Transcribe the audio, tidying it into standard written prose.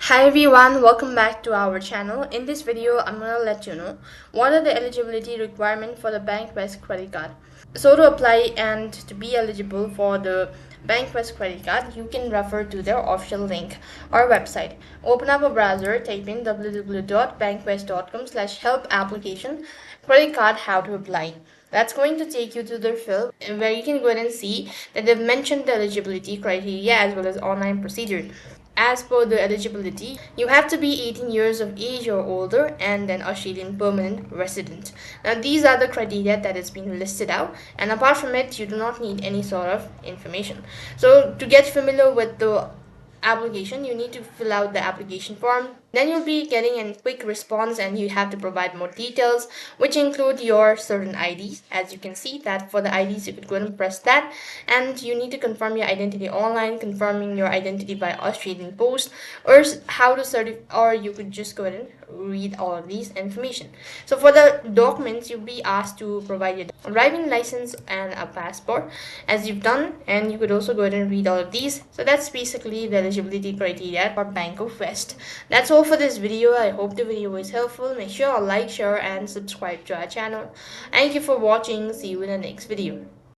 Hi everyone, welcome back to our channel. In this video, I'm going to let you know what are the eligibility requirements for the Bankwest credit card. So to apply and to be eligible for the Bankwest credit card, you can refer to their official link or website. Open up a browser, type in www.bankwest.com/help application credit card how to apply. That's going to take you to their field where you can go ahead and see that they've mentioned the eligibility criteria as well as online procedure. As per the eligibility, you have to be 18 years of age or older and an Australian permanent resident. Now, these are the criteria that has been listed out, and apart from it, you do not need any sort of information. So, to get familiar with the application, you need to fill out the application form. Then you'll be getting a quick response and you have to provide more details, which include your certain IDs. As you can see that for the IDs, you could go and press that, and you need to confirm your identity online, confirming your identity by Australian Post, or how to certify, or you could just go ahead and read all of these information. So for the documents, you'll be asked to provide your driving license and a passport, as you've done, and you could also go ahead and read all of these. So that's basically the eligibility criteria for Bankwest. That's all for this video. I hope the video was helpful. Make sure to like, share and subscribe to our channel. Thank you for watching. See you in the next video.